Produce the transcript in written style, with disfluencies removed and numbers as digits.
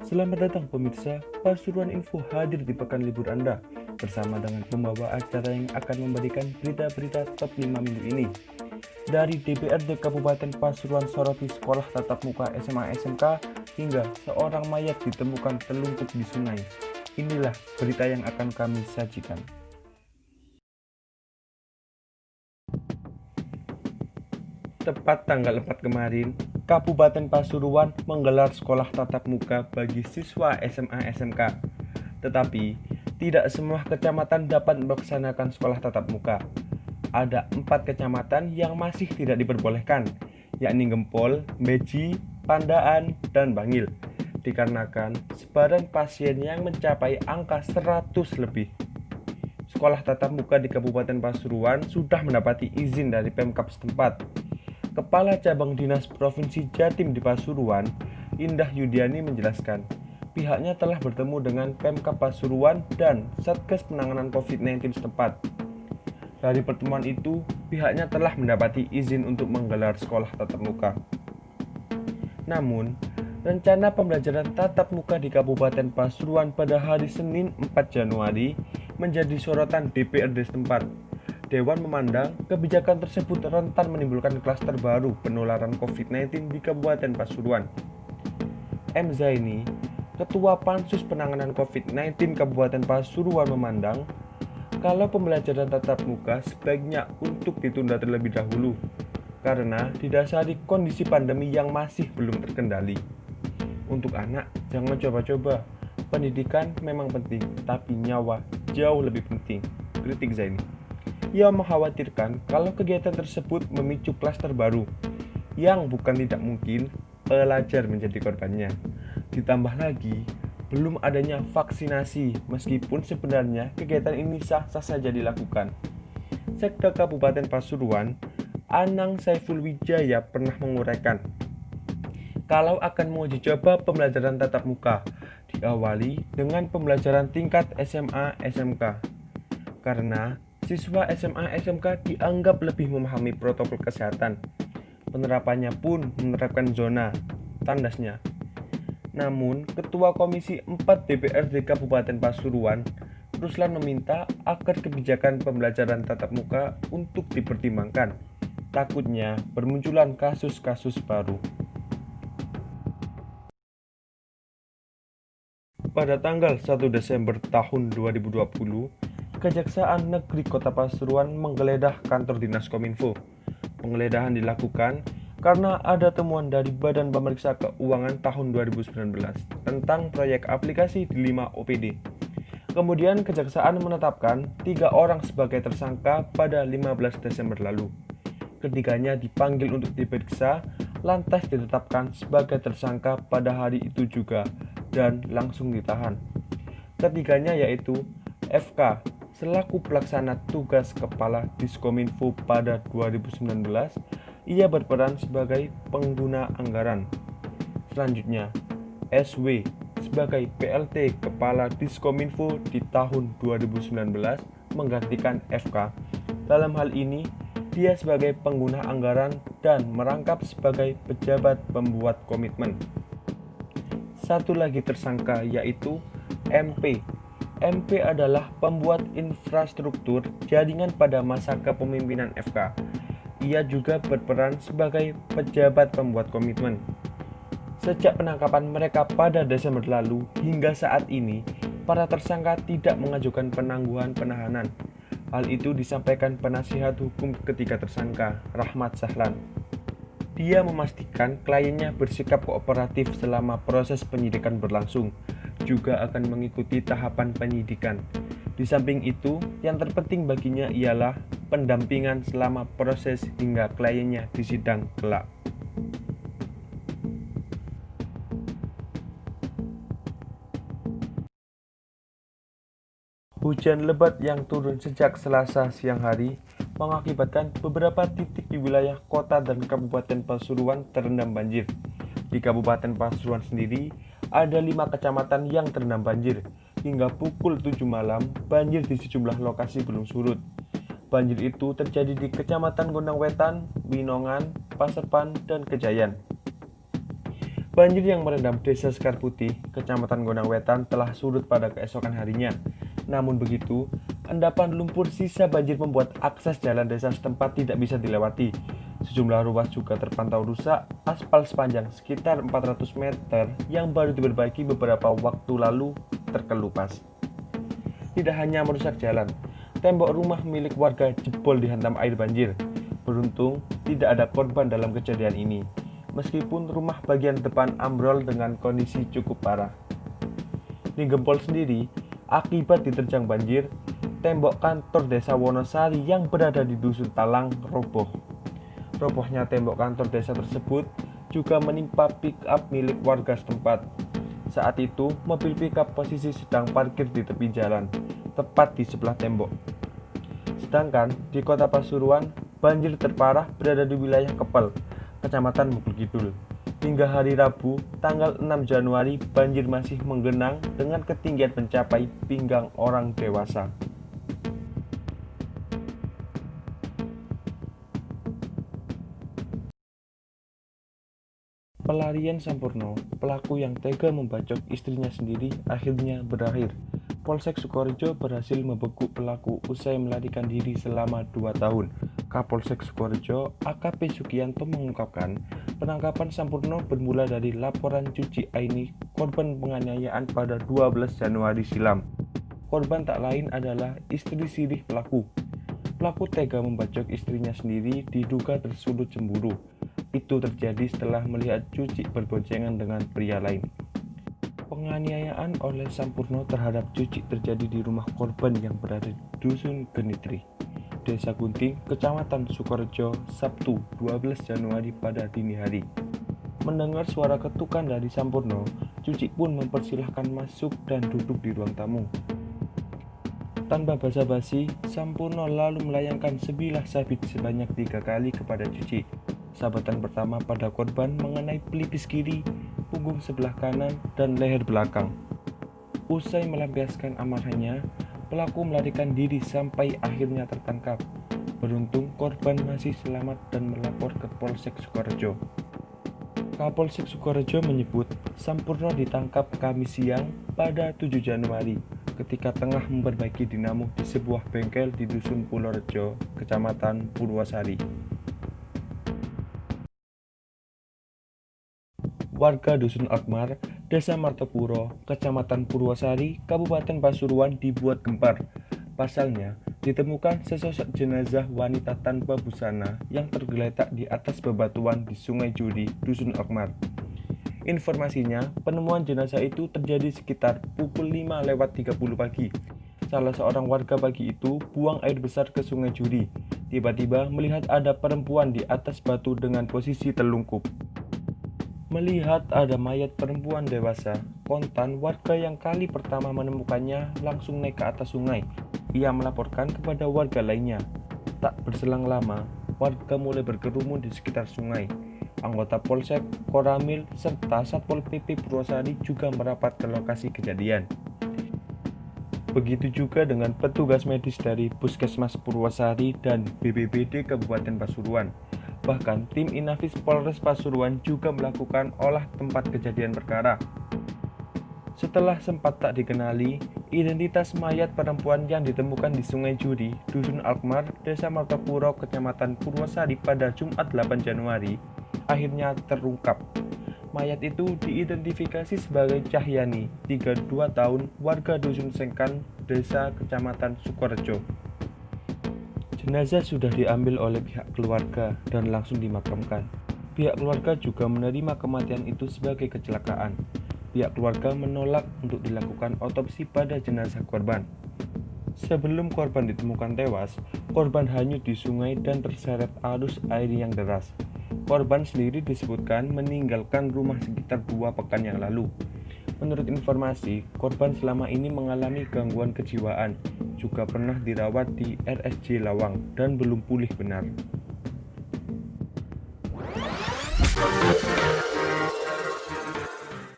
Selamat datang pemirsa, Pasuruan Info hadir di pekan libur Anda bersama dengan pembawa acara yang akan memberikan berita-berita top 5 minggu ini. Dari DPRD Kabupaten Pasuruan soroti sekolah tatap muka SMA SMK hingga seorang mayat ditemukan terlungkup di sungai. Inilah berita yang akan kami sajikan. Tepat tanggal 4 kemarin, Kabupaten Pasuruan menggelar sekolah tatap muka bagi siswa SMA SMK. Tetapi, tidak semua kecamatan dapat melaksanakan sekolah tatap muka. Ada 4 kecamatan yang masih tidak diperbolehkan, yakni Gempol, Beji, Pandaan, dan Bangil, dikarenakan sebaran pasien yang mencapai angka 100 lebih. Sekolah tatap muka di Kabupaten Pasuruan sudah mendapati izin dari Pemkab setempat. Kepala Cabang Dinas Provinsi Jatim di Pasuruan, Indah Yudiani menjelaskan, pihaknya telah bertemu dengan Pemkab Pasuruan dan Satgas Penanganan COVID-19 setempat. Dari pertemuan itu, pihaknya telah mendapati izin untuk menggelar sekolah tatap muka. Namun, rencana pembelajaran tatap muka di Kabupaten Pasuruan pada hari Senin 4 Januari menjadi sorotan DPRD setempat. Dewan memandang kebijakan tersebut rentan menimbulkan klaster baru penularan COVID-19 di Kabupaten Pasuruan. M. Zaini, Ketua Pansus Penanganan COVID-19 Kabupaten Pasuruan memandang kalau pembelajaran tatap muka sebaiknya untuk ditunda terlebih dahulu karena didasari kondisi pandemi yang masih belum terkendali. Untuk anak, jangan coba-coba. Pendidikan memang penting, tapi nyawa jauh lebih penting, kritik Zaini. Ia mengkhawatirkan kalau kegiatan tersebut memicu klaster baru, yang bukan tidak mungkin pelajar menjadi korbannya. Ditambah lagi, belum adanya vaksinasi, meskipun sebenarnya kegiatan ini sah-sah saja dilakukan. Sekda Kabupaten Pasuruan, Anang Saiful Wijaya pernah menguraikan, kalau akan menguji coba pembelajaran tatap muka, diawali dengan pembelajaran tingkat SMA SMK. Karena siswa SMA SMK dianggap lebih memahami protokol kesehatan. Penerapannya pun menerapkan zona, tandasnya. Namun, Ketua Komisi 4 DPRD Kabupaten Pasuruan, Ruslan meminta agar kebijakan pembelajaran tatap muka untuk dipertimbangkan. Takutnya bermunculan kasus-kasus baru. Pada tanggal 1 Desember tahun 2020, Kejaksaan Negeri Kota Pasuruan menggeledah kantor Dinas Kominfo. Penggeledahan dilakukan karena ada temuan dari Badan Pemeriksa Keuangan tahun 2019 tentang proyek aplikasi di 5 OPD. Kemudian Kejaksaan menetapkan 3 orang sebagai tersangka pada 15 Desember lalu. Ketiganya dipanggil untuk diperiksa, lantas ditetapkan sebagai tersangka pada hari itu juga dan langsung ditahan. Ketiganya yaitu FK selaku pelaksana tugas Kepala Diskominfo pada 2019, ia berperan sebagai pengguna anggaran. Selanjutnya, SW sebagai PLT Kepala Diskominfo di tahun 2019 menggantikan FK. Dalam hal ini, dia sebagai pengguna anggaran dan merangkap sebagai pejabat pembuat komitmen. Satu lagi tersangka yaitu MP. MP adalah pembuat infrastruktur jaringan pada masa kepemimpinan FK. Ia juga berperan sebagai pejabat pembuat komitmen. Sejak penangkapan mereka pada Desember lalu hingga saat ini, para tersangka tidak mengajukan penangguhan penahanan. Hal itu disampaikan penasihat hukum ketiga tersangka, Rahmat Sahlan. Dia memastikan kliennya bersikap kooperatif selama proses penyidikan berlangsung, juga akan mengikuti tahapan penyidikan. Di samping itu, yang terpenting baginya ialah pendampingan selama proses hingga kliennya disidang kelak. Hujan lebat yang turun sejak Selasa siang hari mengakibatkan beberapa titik di wilayah kota dan Kabupaten Pasuruan terendam banjir. Di Kabupaten Pasuruan sendiri, ada 5 kecamatan yang terendam banjir. Hingga pukul 7 malam, banjir di sejumlah lokasi belum surut. Banjir itu terjadi di Kecamatan Gondang Wetan, Winongan, Pasepan, dan Kejayan. Banjir yang merendam Desa Sekar Putih, Kecamatan Gondang Wetan telah surut pada keesokan harinya. Namun begitu, endapan lumpur sisa banjir membuat akses jalan desa setempat tidak bisa dilewati. Sejumlah ruas juga terpantau rusak, aspal sepanjang sekitar 400 meter yang baru diperbaiki beberapa waktu lalu terkelupas. Tidak hanya merusak jalan, tembok rumah milik warga jebol dihantam air banjir. Beruntung, tidak ada korban dalam kejadian ini. Meskipun rumah bagian depan ambrol dengan kondisi cukup parah. Di Gempol sendiri, akibat diterjang banjir, tembok kantor desa Wonosari yang berada di Dusun Talang roboh. Robohnya tembok kantor desa tersebut juga menimpa pick-up milik warga setempat. Saat itu, mobil pick-up posisi sedang parkir di tepi jalan, tepat di sebelah tembok. Sedangkan di kota Pasuruan, banjir terparah berada di wilayah Kepel, Kecamatan Bukul Kidul. Hingga hari Rabu, tanggal 6 Januari, banjir masih menggenang dengan ketinggian mencapai pinggang orang dewasa. Pelarian Sampurno, pelaku yang tega membacok istrinya sendiri, akhirnya berakhir. Polsek Sukorejo berhasil membekuk pelaku usai melarikan diri selama 2 tahun. Kapolsek Sukorejo, AKP Sugianto mengungkapkan, penangkapan Sampurno bermula dari laporan Cuci Aini, korban penganiayaan pada 12 Januari silam. Korban tak lain adalah istri sirih pelaku. Pelaku tega membacok istrinya sendiri diduga tersulut cemburu. Itu terjadi setelah melihat Cuci berboncengan dengan pria lain. Penganiayaan oleh Sampurno terhadap Cuci terjadi di rumah korban yang berada di Dusun Genitri, Desa Gunting, Kecamatan Sukorejo, Sabtu 12 Januari pada dini hari. Mendengar suara ketukan dari Sampurno, Cuci pun mempersilahkan masuk dan duduk di ruang tamu. Tanpa basa-basi, Sampurno lalu melayangkan sebilah sabit sebanyak 3 kali kepada Cuci. Sabatan pertama pada korban mengenai pelipis kiri, punggung sebelah kanan, dan leher belakang. Usai melampiaskan amarahnya, pelaku melarikan diri sampai akhirnya tertangkap. Beruntung korban masih selamat dan melapor ke Polsek Sukorejo. Kapolsek Sukorejo menyebut Sampurno ditangkap Kamis siang pada 7 Januari ketika tengah memperbaiki dinamo di sebuah bengkel di Dusun Pulorejo, Kecamatan Purwosari. Warga Dusun Akmar, Desa Martopuro, Kecamatan Purwosari, Kabupaten Pasuruan dibuat gempar. Pasalnya, ditemukan sesosok jenazah wanita tanpa busana yang tergeletak di atas bebatuan di Sungai Juri, Dusun Akmar. Informasinya, penemuan jenazah itu terjadi sekitar pukul 5:30 pagi. Salah seorang warga pagi itu buang air besar ke Sungai Juri. Tiba-tiba melihat ada perempuan di atas batu dengan posisi telungkup. Melihat ada mayat perempuan dewasa, Kontan, warga yang kali pertama menemukannya, langsung naik ke atas sungai. Ia melaporkan kepada warga lainnya. Tak berselang lama, warga mulai berkerumun di sekitar sungai. Anggota Polsek, Koramil, serta Satpol PP Purwosari juga merapat ke lokasi kejadian. Begitu juga dengan petugas medis dari Puskesmas Purwosari dan BPBD Kabupaten Pasuruan. Bahkan tim Inafis Polres Pasuruan juga melakukan olah tempat kejadian perkara. Setelah sempat tak dikenali, identitas mayat perempuan yang ditemukan di Sungai Juri, Dusun Akmar, Desa Martopuro, Kecamatan Purwosari pada Jumat 8 Januari, akhirnya terungkap. Mayat itu diidentifikasi sebagai Cahyani, 32 tahun, warga Dusun Sengkan, Desa Kecamatan Sukorejo. Jenazah sudah diambil oleh pihak keluarga dan langsung dimakamkan. Pihak keluarga juga menerima kematian itu sebagai kecelakaan. Pihak keluarga menolak untuk dilakukan otopsi pada jenazah korban. Sebelum korban ditemukan tewas, korban hanyut di sungai dan terseret arus air yang deras. Korban sendiri disebutkan meninggalkan rumah sekitar 2 pekan yang lalu. Menurut informasi, korban selama ini mengalami gangguan kejiwaan, juga pernah dirawat di RSJ Lawang dan belum pulih benar.